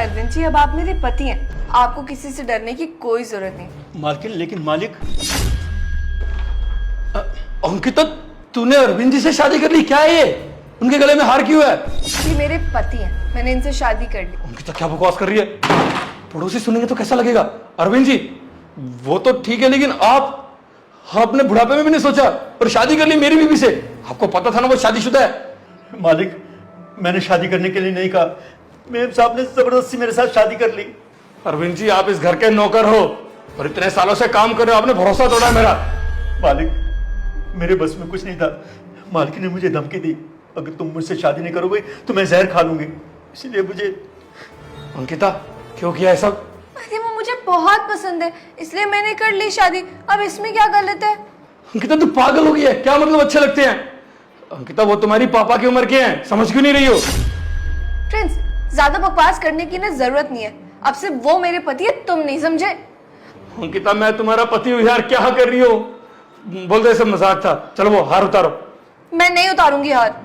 अरविंद जी, अब आप मेरे पति हैं, आपको किसी से डरने की कोई जरूरत नहीं। मालकिन, लेकिन मालिक अंकिता, तूने अरविंद जी से शादी कर ली? क्या है ये? उनके गले में हार क्यों है? ये मेरे पति हैं, मैंने इनसे शादी कर ली। अंकिता क्या बकवास कर रही है? पड़ोसी सुनेंगे तो कैसा लगेगा? अरविंद जी वो तो ठीक है, लेकिन आपने बुढ़ापे में भी नहीं सोचा और शादी कर ली मेरी बीवी से। आपको पता था ना वो शादीशुदा है। मालिक, मैंने शादी करने के लिए नहीं कहा, मेम साहब ने जबरदस्ती मेरे साथ शादी कर ली। अरविंद जी आप इस घर के नौकर हो और इतने सालों से काम कर रहे हो, आपने भरोसा तोड़ा मेरा। मालिक, मेरे बस में कुछ नहीं था। मालिक ने मुझे धमकी दी, अगर तुम मुझसे शादी नहीं करोगे तो मैं जहर खा लूंगी, इसलिए मुझे। अंकिता क्यों किया है सब? अरे वो मुझे बहुत पसंद है, इसलिए मैंने कर ली शादी। अब इसमें क्या गलत है? अंकिता तू पागल हो गई है क्या? मतलब अच्छे लगते हैं? अंकिता वो तुम्हारी पापा की उम्र के हैं, समझ क्यों नहीं रही हो? प्रिंस, ज्यादा बकवास करने की ना जरूरत नहीं है। अब से वो मेरे पति है, तुम नहीं समझे? अंकिता मैं तुम्हारा पति हूँ यार, क्या कर रही हो? बोल दे सब मजाक था। चलो वो हार उतारो। मैं नहीं उतारूंगी हार।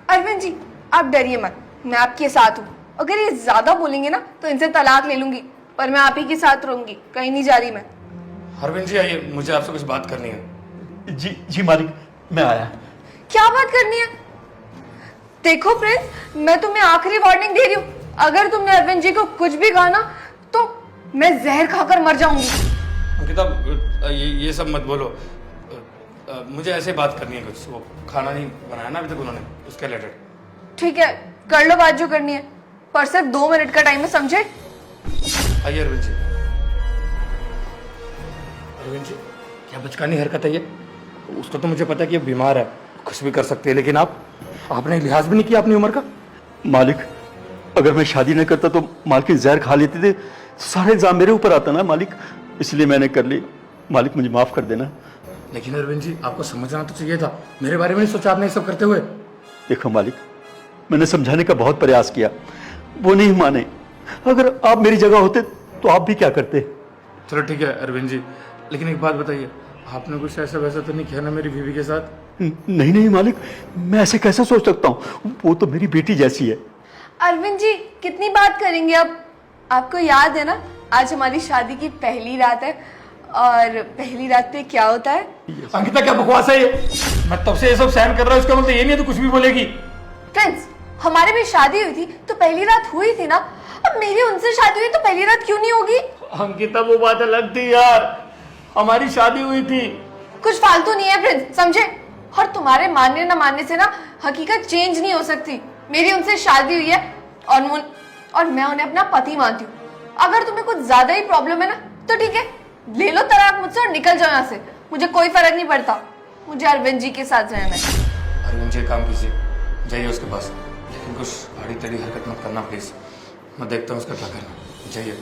अरविंद जी आप डरिए मत, मैं आपके साथ हूँ। अगर ये ज्यादा बोलेंगे ना तो इनसे तलाक ले लूंगी, पर मैं आप ही के साथ रहूंगी, कहीं नहीं जा रही मैं। अरविंद जी आइए, मुझे आपसे कुछ बात करनी है। जी जी मालिक, मैं आया। क्या बात करनी है? देखो प्रिंस, मैं तुम्हें आखिरी वार्निंग दे रही हूँ, अगर तुमने अरविंद जी को कुछ भी कहा ना तो मैं जहर खाकर मर जाऊंगी। अंकिता ये सब मत बोलो। मुझे ऐसे बात करनी है कुछ। वो खाना नहीं बनाया ना अभी तक उन्होंने, उसके रिलेटेड। ठीक है, कर लो बात जो करनी है, पर सिर्फ 2 मिनट का टाइम है, समझे? आइए अरविंद जी। अरविंद जी क्या बचकानी हरकत है ये? उसको तो मुझे पता है कि ये बीमार है, कुछ भी कर सकती है, लेकिन आपने लिहाज भी नहीं किया अपनी उम्र का। मालिक, अगर मैं शादी न करता तो मालकिन जहर खा लेते थे, सारा इल्जाम मेरे ऊपर आता ना मालिक, इसलिए मैंने कर ली। मालिक मुझे माफ कर देना। लेकिन अरविंद जी आपको समझना तो चाहिए था, मेरे बारे में नहीं सोचा आपने ये सब करते हुए। देखो मालिक, मैंने समझाने का बहुत प्रयास किया, वो नहीं माने। अगर आप मेरी जगह होते तो आप भी क्या करते? चलो ठीक है अरविंद जी, लेकिन एक बात बताइए, आपने कुछ ऐसा वैसा तो नहीं किया ना मेरी बीवी के साथ? नहीं नहीं मालिक, मैं ऐसे कैसे सोच सकता हूँ? वो तो मेरी बेटी जैसी है। अरविंद जी कितनी बात करेंगे अब? आपको याद है ना आज हमारी शादी की पहली रात है, और पहली रात पे क्या होता है? अंकिता क्या बकवास है ये? मैं तब से ये सब सहन कर रहा हूँ, इसका मतलब ये नहीं है तो कुछ भी बोलेगी। फ्रेंड्स, हमारे भी शादी हुई थी तो पहली रात हुई थी ना, अब मेरी उनसे शादी हुई तो पहली रात क्यों नहीं होगी? अंकिता वो बात अलग थी यार, हमारी शादी हुई थी। कुछ फालतू नहीं है फ्रेंड्स, समझे? और तुम्हारे मानने ना मानने से ना हकीकत चेंज नहीं हो सकती। मेरी उनसे शादी हुई है और मैं उन्हें अपना पति मानती हूँ। अगर तुम्हें कुछ ज्यादा ही प्रॉब्लम है ना तो ठीक है, ले लो तलाक मुझसे और निकल जाओ यहाँ से, मुझे कोई फर्क नहीं पड़ता। मुझे अरविंद जी के साथ रहना है। अरविंद जी काम कीजिए, जाइए उसके पास, लेकिन कुछ आड़ी टेढ़ी हरकत मत करना प्लीज। मैं देखता हूँ उसका क्या करना। जाइए।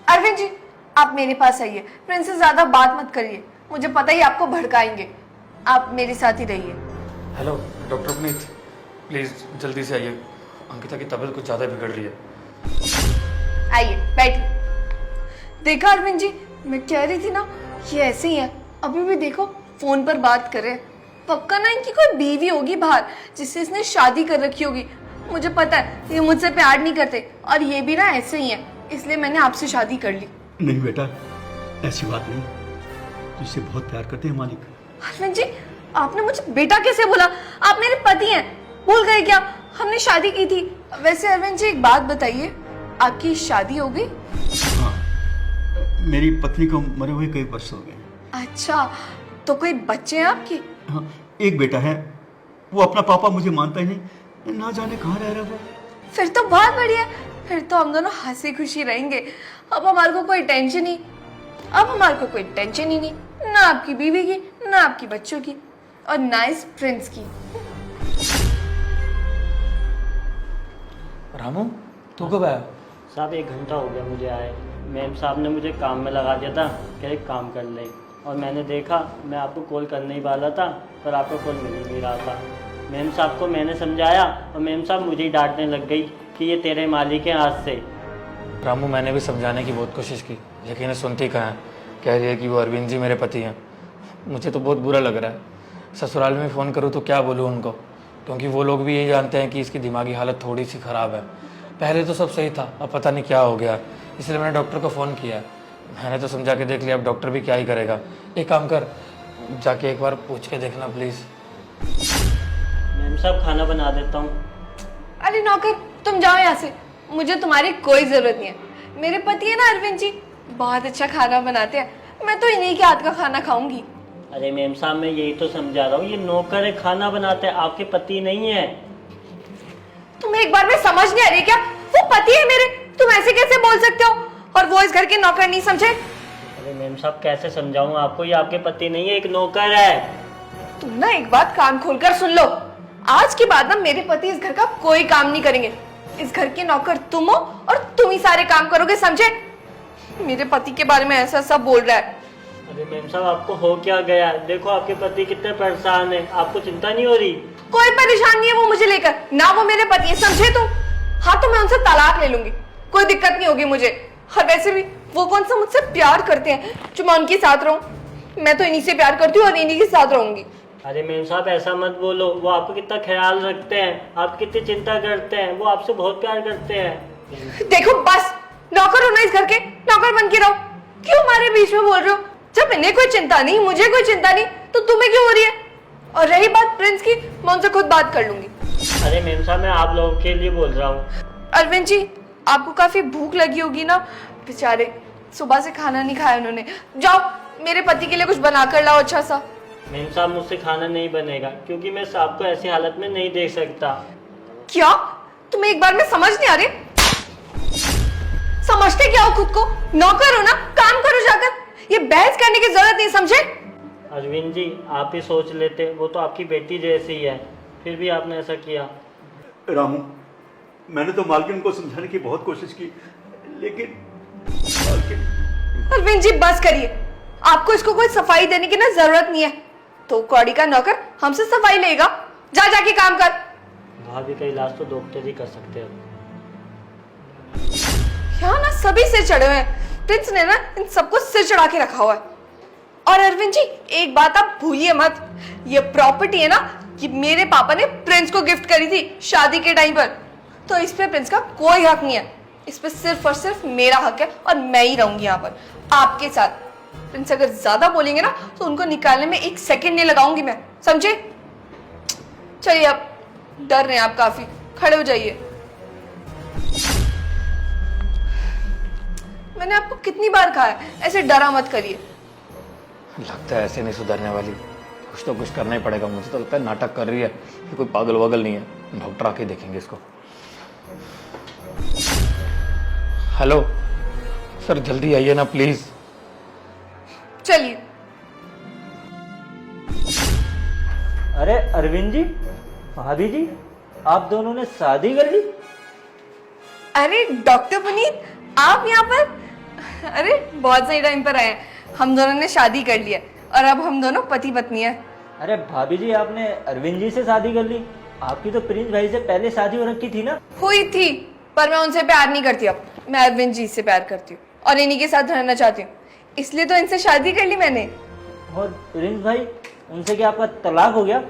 अरविंद जी आप मेरे पास आइए, प्रिंस से ज्यादा बात मत करिए, मुझे पता ही आपको भड़काएंगे। आप मेरे साथ ही रहिए। हेलो डॉक्टर पुनीत, प्लीज जल्दी से आइए, अंकिता की तबीयत कुछ ज्यादा बिगड़ रही है। आइए बैठिए। देखा अरविंद जी, मैं कह रही थी ना ये ऐसे ही है, अभी भी देखो फोन पर बात कर रहे हैं। पक्का ना इनकी कोई बीवी होगी बाहर जिससे इसने शादी कर रखी होगी। मुझे पता है ये मुझसे प्यार नहीं करते और ये भी ना ऐसे ही है, इसलिए मैंने आपसे शादी कर ली। नहीं बेटा, ऐसी बात नहीं, तुझसे बहुत प्यार करते हैं मालिक। अरविंद जी आपने मुझे बेटा कैसे बोला? आप मेरे पति हैं, भूल गए क्या? हमने शादी की थी। वैसे अरविंद जी एक बात बताइए, आपकी शादी हो गई? हाँ, मेरी पत्नी को मरे हुए कई वर्ष हो गए। अच्छा, तो कोई बच्चे हैं आपके? हाँ, एक बेटा है, वो अपना पापा मुझे मानता ही नहीं, ना जाने कहाँ रह रहा वो। फिर तो बहुत बढ़िया, फिर तो हम दोनों हंसी खुशी रहेंगे। अब हमारे को कोई टेंशन ही नहीं, ना आपकी बीवी की, ना आपकी बच्चों की, और ना इस प्रिंस की। रामू तू कब आया? साहब 1 घंटा हो गया मुझे आए। मैम साहब ने मुझे काम में लगा दिया था कि एक काम कर ले, और मैंने देखा, मैं आपको कॉल करने ही वाला था पर आपका कॉल मिल ही नहीं रहा था। मैम साहब को मैंने समझाया और मैम साहब मुझे ही डांटने लग गई कि ये तेरे मालिक हैं आज से। रामू मैंने भी समझाने की बहुत कोशिश की, लेकिन इन्हें सुनती कहाँ है। कह रही है कि वो अरविंद जी मेरे पति हैं। मुझे तो बहुत बुरा लग रहा है, ससुराल में फ़ोन करूँ तो क्या बोलूँ उनको। क्योंकि वो लोग भी यही जानते हैं कि इसकी दिमागी हालत थोड़ी सी ख़राब है। पहले तो सब सही था, अब पता नहीं क्या हो गया, इसलिए मैंने डॉक्टर को फ़ोन किया। मैंने तो समझा के देख लिया, अब डॉक्टर भी क्या ही करेगा। एक काम कर, जाके एक बार पूछ के देखना प्लीज़। मैम साहब खाना बना देता हूँ। अरे नौकर, तुम जाओ यहाँ से, मुझे तुम्हारी कोई जरूरत नहीं है। मेरे पति है ना अरविंद जी, बहुत अच्छा खाना बनाते हैं, मैं तो इन्हीं के हाथ का खाना खाऊंगी। अरे मैम साहब मैं यही तो समझा रहा हूँ, ये नौकर है, खाना बनाते हैं, आपके पति नहीं है। तुम्हें एक बार में समझ नहीं आ रही क्या? वो पति है मेरे, तुम ऐसे कैसे बोल सकते हो? और वो इस घर के नौकर नहीं समझे? अरे मैम साहब कैसे समझाऊँ आपको, ये आपके पति नहीं है, एक नौकर है। तुम ना एक बात कान खोलकर सुन लो, आज के बाद ना मेरे पति इस घर का कोई काम नहीं करेंगे। इस घर के नौकर तुम हो और तुम ही सारे काम करोगे, समझे? मेरे पति के बारे में ऐसा सब बोल रहा है। अरे मैम साहब आपको हो क्या गया? देखो आपके पति कितने परेशान है, आपको चिंता नहीं हो रही? कोई परेशान नहीं है वो मुझे लेकर, ना वो मेरे पति है, समझे तुम? हाँ तो मैं उनसे तलाक ले लूंगी, कोई दिक्कत नहीं होगी मुझे। और वैसे भी वो कौन सा मुझसे प्यार करते हैं जो मैं उनके साथ रहूं? मैं तो इन्हीं से प्यार करती हूँ और इन्हीं के साथ रहूंगी। अरे मैम साहब ऐसा मत बोलो, वो आपको कितना ख्याल रखते हैं, आप कितनी चिंता करते हैं, वो आपसे बहुत प्यार करते हैं। देखो बस, नौकर हो ना इस घर के, नौकर बन के रहो। क्यों हमारे बीच में बोल रहे हो? जब इन्हें कोई चिंता नहीं, मुझे कोई चिंता नहीं, तो तुम्हें क्यों हो रही है? और रही बात प्रिंस की, मैं उनसे खुद बात कर लूंगी। अरे मैम साहब मैं आप लोगों के लिए बोल रहा हूँ। अरविंद जी, आपको काफी भूख लगी होगी ना, बेचारे सुबह से खाना नहीं खाया उन्होंने। जाओ मेरे पति के लिए कुछ बना कर लाओ अच्छा सा। मैम साहब मुझसे खाना नहीं बनेगा, क्योंकि मैं साहब को ऐसी हालत में नहीं देख सकता। क्या तुम्हें एक बार में समझ नहीं आ रही? समझते क्या हो खुद को? नौकर हो ना, काम करो जाकर, ये बहस करने की जरूरत नहीं, समझे? अरविंद जी आप ही सोच लेते, वो तो आपकी बेटी जैसी है, फिर भी आपने ऐसा किया। रामू, मैंने तो मालकिन को समझाने की बहुत कोशिश की, लेकिन मालकिन। अरविंद जी बस करिए, आपको इसको कोई सफाई देने की ना जरूरत नहीं है। तो कौड़ी का नौकर हमसे सफाई लेगा, जा जाके काम कर। भाभी का इलाज तो डॉक्टर ही कर सकते हैं। यहाँ ना सभी सिर चढ़े हुए हैं, प्रिंस ने ना इन सबको सिर चढ़ा के रखा हुआ है। और अरविंद जी एक बात आप भूलिए मत, ये प्रॉपर्टी है ना, कि मेरे पापा ने प्रिंस को गिफ्ट करी थी शादी के टाइम पर, तो इस पे प्रिंस का कोई हक नहीं है। इस पे सिर्फ और सिर्फ मेरा हक है और मैं ही रहूंगी यहाँ पर आपके साथ। प्रिंस अगर ज्यादा बोलेंगे ना तो उनको निकालने में 1 सेकंड नहीं लगाऊंगी मैं, समझे? चलिए अब डर रहे हैं आप काफी, खड़े हो जाइए। मैंने आपको कितनी बार कहा है ऐसे डरा मत करिए। लगता है ऐसे नहीं सुधरने वाली, कुछ तो कुछ करना ही पड़ेगा। मुझे तो लगता है नाटक कर रही है, ये कोई पागल वागल नहीं है। डॉक्टर आके देखेंगे इसको। हेलो सर, जल्दी आइए ना प्लीज। चलिए। अरे अरविंद जी, भाभी जी, आप दोनों ने शादी कर ली? अरे डॉक्टर पुनीत, आप यहाँ पर? अरे बहुत सही टाइम पर आए हैं, हम दोनों ने शादी कर लिया और अब हम दोनों पति पत्नी हैं। अरे भाभी जी आपने अरविंद जी से शादी कर ली? आपकी तो प्रिंस भाई से पहले शादी हो रखी थी ना? हुई थी, पर मैं उनसे प्यार नहीं करती, अब मैं अरविंद जी से प्यार करती हूँ और इन्हीं के साथ रहना चाहती हूँ, इसलिए तो इनसे शादी कर ली मैंने। और प्रिंस भाई, उनसे क्या आपका तलाक हो गया?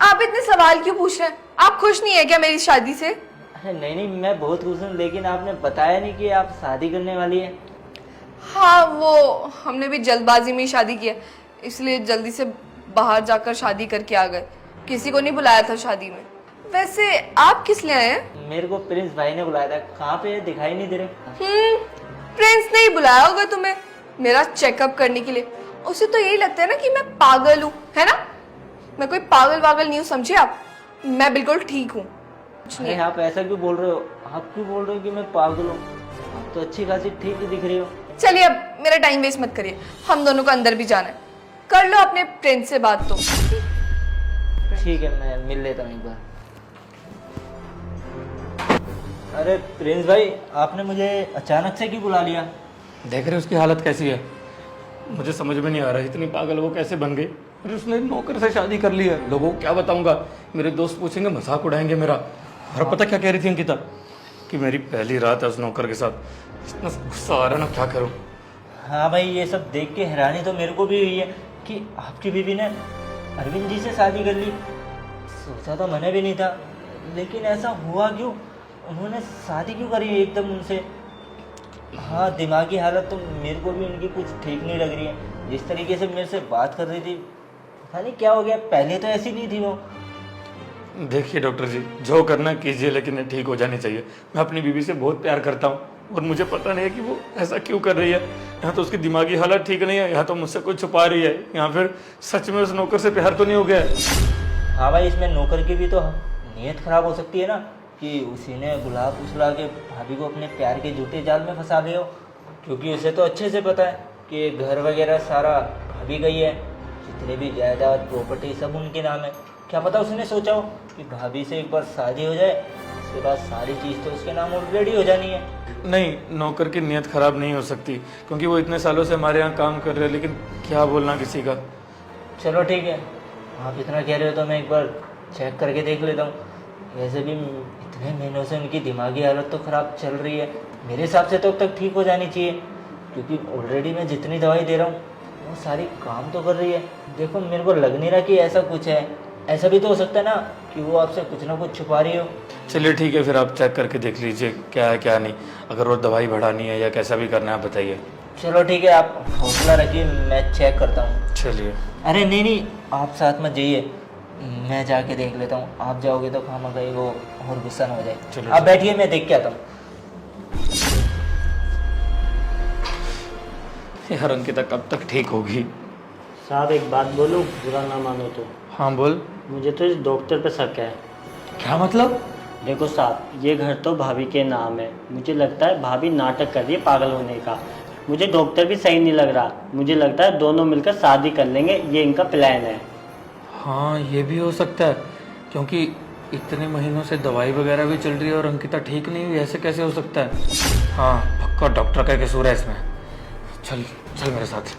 आप इतने सवाल क्यों पूछ रहे हैं? आप खुश नहीं है क्या मेरी शादी से? अरे नहीं नहीं, मैं बहुत खुश हूँ, लेकिन आपने बताया नहीं कि आप शादी करने वाली है। हाँ, वो हमने भी जल्दबाजी में ही शादी किया, इसलिए जल्दी से बाहर जाकर शादी करके आ गए, किसी को नहीं बुलाया था शादी में। वैसे आप किस लिए आए हैं? मेरे को प्रिंस भाई ने बुलाया था। कहाँ पे है, दिखाई नहीं दे रहे? प्रिंस ने ही बुलाया होगा तुम्हें मेरा चेकअप करने के लिए। उसे तो यही लगता है ना कि मैं पागल हूँ, है ना? मैं कोई पागल वागल नहीं हूँ, समझे आप? मैं बिल्कुल ठीक हूँ। अरे आप ऐसा क्यों बोल रहे हो? आप क्यों बोल रहे हो कि मैं पागल हूँ? आप तो अच्छी खासी ठीक ही दिख रही हो। चलिए अब मेरा टाइम वेस्ट मत करिए, हम दोनों को अंदर भी जाना है। कर लो अपने प्रिंस से बात तो। ठीक है, मैं मिल लेता हूँ एक बार। अरे प्रिंस भाई, आपने मुझे अचानक से क्यों बुला लिया? देख रहे उसकी हालत कैसी है, मुझे समझ में नहीं आ रहा इतनी पागल वो कैसे बन गई। अरे उसने नौकर से शादी कर ली है, लोगों को क्या बताऊंगा? मेरे दोस्त पूछेंगे, मजाक उड़ाएंगे मेरा। और पता क्या कह रही थी अंकिता, कि मेरी पहली रात है उस नौकर के साथ। इतना गुस्सा आ रहा है ना, क्या करूं। हाँ भाई, ये सब देख के हैरानी तो मेरे को भी हुई है कि आपकी बीवी ने अरविंद जी से शादी कर ली। सोचा तो मैंने भी नहीं था, लेकिन ऐसा हुआ क्यों? उन्होंने शादी क्यों करी एकदम उनसे? हाँ, दिमागी हालत तो मेरे को भी उनकी कुछ ठीक नहीं लग रही है। जिस तरीके से मेरे से बात कर रही थी, पता नहीं क्या हो गया, पहले तो ऐसी नहीं थी वो। देखिए डॉक्टर जी, जो करना कीजिए, लेकिन ये ठीक हो जानी चाहिए। मैं अपनी बीवी से बहुत प्यार करता हूँ और मुझे पता नहीं है कि वो ऐसा क्यों कर रही है। यहाँ तो उसकी दिमागी हालत ठीक नहीं है, यहाँ तो मुझसे कुछ छुपा रही है, यहाँ फिर सच में उस नौकर से प्यार तो नहीं हो गया है। हाँ भाई, इसमें नौकर की भी तो नीयत खराब हो सकती है ना, कि उसी ने गुलाब फुसला के भाभी को अपने प्यार के झूठे जाल में फंसा लिया हो। क्योंकि उसे तो अच्छे से पता है कि घर वगैरह सारा भाभी गई है, जितने भी जायदाद प्रॉपर्टी सब उनके नाम है। क्या पता उसने सोचा हो कि भाभी से एक बार शादी हो जाए, उसके बाद सारी चीज़ तो उसके नाम ऑलरेडी हो जानी है। नहीं, नौकर की नीयत खराब नहीं हो सकती, क्योंकि वो इतने सालों से हमारे यहाँ काम कर रहे हैं, लेकिन क्या बोलना किसी का। चलो ठीक है, आप इतना कह रहे हो तो मैं एक बार चेक करके देख लेता हूँ। वैसे भी इतने महीनों से उनकी दिमागी हालत तो ख़राब चल रही है, मेरे हिसाब से तो अब तक ठीक हो जानी चाहिए, क्योंकि ऑलरेडी मैं जितनी दवाई दे रहा हूँ वो सारी काम तो कर रही है। देखो, मेरे को लग नहीं रहा कि ऐसा कुछ है। ऐसा भी तो हो सकता है ना कि वो आपसे कुछ ना कुछ छुपा रही हो। चलिए ठीक है, फिर आप चेक करके देख लीजिए क्या है क्या नहीं। अगर वो दवाई बढ़ानी है या कैसा भी करना है आप बताइए। चलो ठीक है, आप हौसला रखिए, मैं चेक करता हूँ। चलिए। अरे नहीं नहीं, आप साथ मत जाइए, मैं जाके देख लेता हूँ। आप जाओगे तो खामा गई वो और गुस्सा ना हो जाए। चलो, आप बैठिए, मैं देख के आता हूँ। यार अंकिता कब तक ठीक होगी? साहब एक बात बोलूं, बुरा ना मानो तो। हाँ बोल। मुझे तो इस डॉक्टर पे शक है। क्या मतलब? देखो साहब, ये घर तो भाभी के नाम है। मुझे लगता है भाभी नाटक कर रही है पागल होने का। मुझे डॉक्टर भी सही नहीं लग रहा। मुझे लगता है दोनों मिलकर शादी कर लेंगे, ये इनका प्लान है। हाँ ये भी हो सकता है, क्योंकि इतने महीनों से दवाई वगैरह भी चल रही है और अंकिता ठीक नहीं हुई, ऐसे कैसे हो सकता है? हाँ पक्का डॉक्टर का कसूर है इसमें। चल चल मेरे साथ।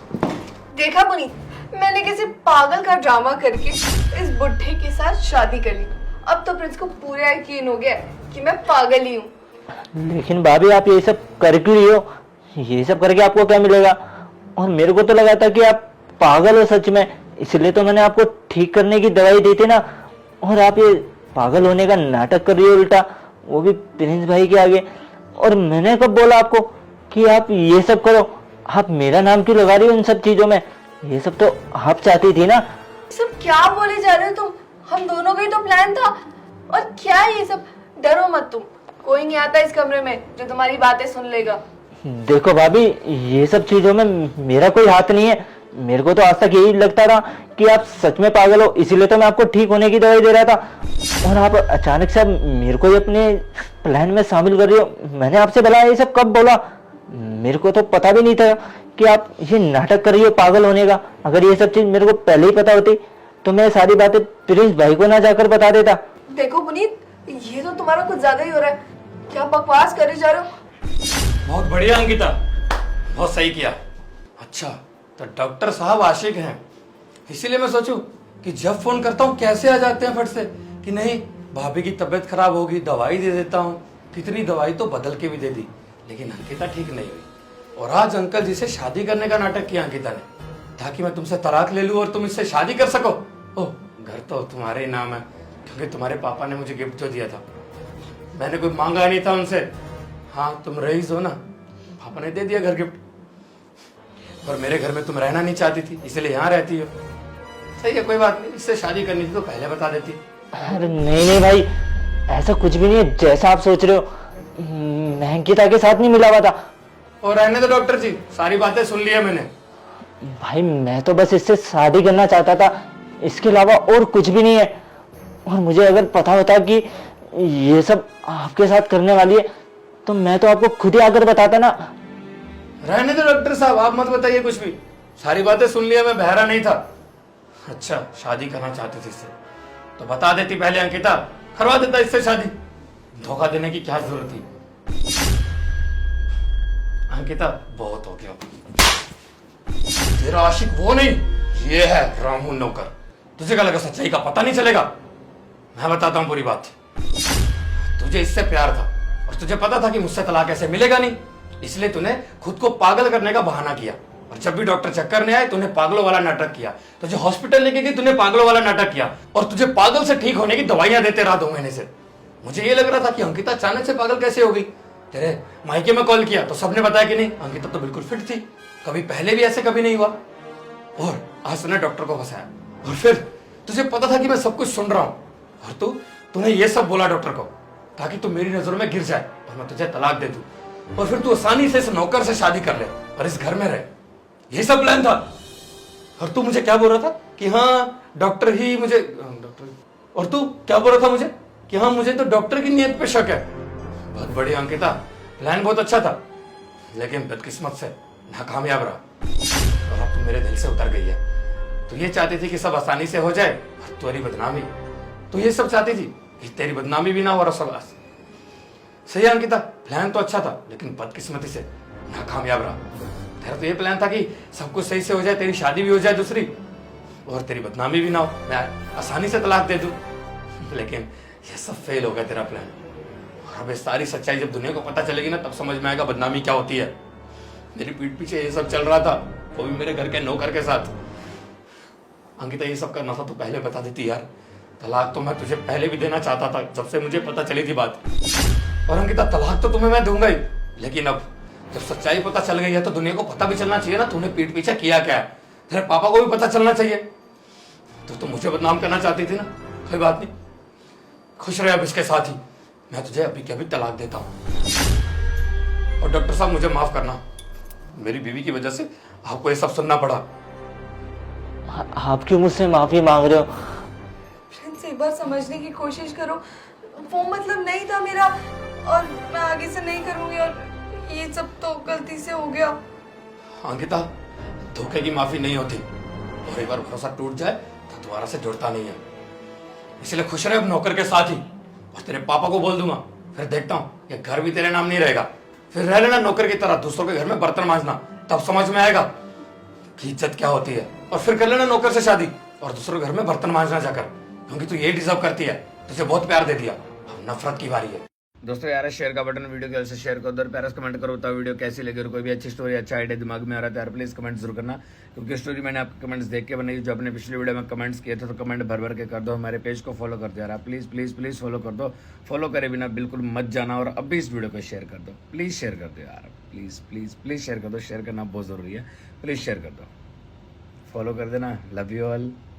देखा पुनीत, मैंने किसी पागल का ड्रामा करके इस बुढ़े के साथ शादी कर ली। अब तो प्रिंस को पूरा यकीन हो गया कि मैं पागल ही हूँ। लेकिन भाभी, आप ये सब कर क्यों रही हो? ये सब करके आपको क्या मिलेगा? और मेरे को तो लगा था कि आप पागल हो सच में, इसलिए तो मैंने आपको ठीक करने की दवाई दी थी ना। और आप ये पागल होने का नाटक कर रही हो उल्टा, वो भी प्रिंस भाई के आगे। और मैंने कब बोला आपको कि आप ये सब करो? आप मेरा नाम क्यों लगा रही हो इन सब चीजों में? ये सब तो आप चाहती थी ना। सब क्या बोले जा रहे हो तुम? हम दोनों का ही तो प्लान था। और क्या है ये सब? डरो मत तुम, कोई नहीं आता इस कमरे में जो तुम्हारी बातें सुन लेगा। देखो भाभी, ये सब चीजों में मेरा कोई हाथ नहीं है। मेरे को तो आज तक यही लगता था कि आप सच में पागल हो, इसीलिए तो मैं आपको ठीक होने की दवाई दे रहा था। और आप अचानक से मेरे को अपने प्लान में शामिल कर रही हो। मैंने आपसे भला ये सब कब बोला? मेरे को तो पता भी नहीं था कि आप ये नाटक कर रही हो पागल होने का। अगर ये सब चीज मेरे को पहले ही पता होती तो मैं सारी बातें प्रिंस भाई को ना जाकर बता देता। देखो पुनीत, ये तो तुम्हारा कुछ ज्यादा ही हो रहा है। क्या बकवास करे जा रहे हो? बहुत बढ़िया अंकिता, बहुत सही किया। अच्छा तो डॉक्टर साहब आशिक हैं, इसीलिए मैं सोचूं कि जब फोन करता हूँ कैसे आ जाते हैं फट से कि नहीं भाभी की तबीयत खराब होगी, दवाई दे देता हूँ। कितनी दवाई तो बदल के भी दे दी, लेकिन अंकिता ठीक नहीं हुई। और आज अंकल जी से शादी करने का नाटक किया अंकिता ने, ताकि मैं तुमसे तलाक ले लूं और तुम इससे शादी कर सको। ओह, घर तो तुम्हारे ही नाम है, क्योंकि तुम्हारे पापा ने मुझे गिफ्ट जो दिया था मैंने कोई मांगा नहीं था उनसे। हाँ तुम रईस हो ना, पापा ने दे दिया घर गिफ्ट। और मेरे घर में तुम रहना नहीं चाहती थी, इसलिए यहाँ रहती हो। सही है, कोई बात नहीं, इससे शादी करनी थी तो पहले बता देती। अरे नहीं नहीं भाई, ऐसा कुछ भी नहीं है जैसा आप सोच रहे हो। मैं अंकिता के साथ नहीं मिला हुआ था। और रहने दो डॉक्टर जी, सारी बातें सुन ली है मैंने। भाई मैं तो बस इससे शादी करना चाहता था, इसके अलावा और कुछ भी नहीं है। और मुझे अगर पता होता कि ये सब आपके साथ करने वाली है तो मैं तो आपको खुद ही आकर बताता ना। रहने दो डॉक्टर साहब, आप मत बताइए कुछ भी, सारी बातें सुन लिया, मैं बहरा नहीं था। अच्छा शादी करना चाहती थी इससे तो बता देती पहले अंकिता, करवा देता इससे शादी। धोखा देने की क्या जरूरत थी? अंकिता बहुत हो गया, तेरा आशिक वो नहीं, ये है रामू नौकर। तुझे क्या लगा सच्चाई का पता नहीं चलेगा? मैं बताता हूँ पूरी बात। तुझे इससे प्यार था और तुझे पता था कि मुझसे तलाक ऐसे मिलेगा नहीं, इसलिए तूने खुद को पागल करने का बहाना किया और जब भी डॉक्टर चेक करने आए तूने पागलों वाला नाटक किया, तुझे हॉस्पिटल लेके गई तूने पागलों वाला नाटक किया, और तुझे पागल से ठीक होने की दवाइयां देते रहा 2 महीने से। मुझे ये लग रहा था कि अंकिता अचानक से पागल कैसे हो गई। तेरे मायके में कॉल किया तो सबने बताया कि नहीं, अंकिता तो बिल्कुल फिट थी, कभी पहले भी ऐसे कभी नहीं हुआ। और आज तूने डॉक्टर को फंसाया, और फिर तुझे पता था कि मैं सब कुछ सुन रहा हूं, और तूने ये सब बोला डॉक्टर को ताकि तू मेरी नजरों में गिर जाए और मैं तुझे तलाक दे दूं, और फिर तू आसानी से इस नौकर से शादी कर ले और इस घर में रहे। ये सब प्लान था। और तू मुझे क्या बोल रहा था कि हाँ डॉक्टर ही मुझे डॉक्टर, और तू क्या बोल रहा था मुझे कि हाँ मुझे तो डॉक्टर की नीयत पे शक है। बहुत बढ़िया अंकिता, प्लान बहुत अच्छा था, लेकिन बदकिस्मत से नाकामयाब रहा, और अब तू मेरे दिल से उतर गई है। तू ये चाहती थी कि सब आसानी से हो जाए और तेरी बदनामी, तू ये सब चाहती थी कि तेरी बदनामी भी ना हो और सब सही है अंकिता, प्लान तो अच्छा था लेकिन बदकिस्मती से नाकामयाब रहा। तेरा तो ये प्लान था कि सब कुछ सही से हो जाए, तेरी शादी भी हो जाए दूसरी, और तेरी बदनामी भी ना हो, मैं आसानी से तलाक दे दूं, लेकिन ये सब फेल हो गया तेरा प्लान। और अब ये सारी सच्चाई जब दुनिया को पता चलेगी ना, तब समझ में आएगा बदनामी क्या होती है। मेरी पीठ पीछे ये सब चल रहा था, वो भी मेरे घर के नौकर के साथ। अंकिता ये सब करना था तो पहले बता देती यार, तलाक तो मैं तुझे पहले भी देना चाहता था जब से मुझे पता चली थी बात। और अंकिता तलाक तो तुम्हें मैं दूंगा ही, लेकिन अब जब सच्चाई पता चल गई है तो दुनिया को पता भी चलना चाहिए ना तूने पीठ पीछे किया क्या है। तेरे पापा को भी पता चलना चाहिए। तो मुझे बदनाम करना चाहती थी ना, कोई बात नहीं, खुश रहे अब इसके साथ ही। मैं तुझे अभी के अभी तलाक देता हूं। और डॉक्टर साहब मुझे माफ करना, मेरी बीवी की वजह से आपको ये सब सुनना पड़ा। आप क्यों मुझसे माफी मांग रहे हो? प्रिंस एक बार समझने की कोशिश करो, वो मतलब नहीं था मेरा, और मैं आगे से नहीं करूंगी, और ये सब तो गलती से हो गया। अंकिता धोखे की माफी नहीं होती, और एक बार भरोसा टूट जाए तो दोबारा से जुड़ता नहीं है। इसलिए खुश रहे अब नौकर के साथ ही, और तेरे पापा को बोल दूंगा, फिर देखता हूँ ये घर भी तेरे नाम नहीं रहेगा। फिर रह लेना नौकर की तरह दूसरों के घर में बर्तन मांजना, तब समझ में आएगा कि इज्जत क्या होती है। और फिर कर लेना नौकर से शादी और दूसरों के घर में बर्तन मांजना जाकर, क्योंकि तू ये डिजर्व करती है, तुझे बहुत प्यार दे दिया, अब नफरत की बारी है। दोस्तों यार शेयर का बटन वीडियो के से शेयर करो, उधर प्यारा कमेंट करो, बताओ वीडियो कैसी लगी, और कोई भी अच्छी स्टोरी अच्छा आइडिया दिमाग में आ रहा है तो यार प्लीज कमेंट जरूर करना, क्योंकि स्टोरी मैंने आपके कमेंट्स देख के बनाई। जो अपने पिछले वीडियो में कमेंट्स किए थे तो कमेंट भर भर के कर दो। हमारे पेज को फॉलो कर दो यार, प्लीज प्लीज प्लीज फॉलो कर दो। फॉलो करे बिना बिल्कुल मत जाना, और अब भी इस वीडियो को शेयर कर दो, प्लीज शेयर कर दो यार, प्लीज प्लीज प्लीज शेयर कर दो। शेयर करना बहुत जरूरी है, प्लीज शेयर कर दो, फॉलो कर देना। Love you all.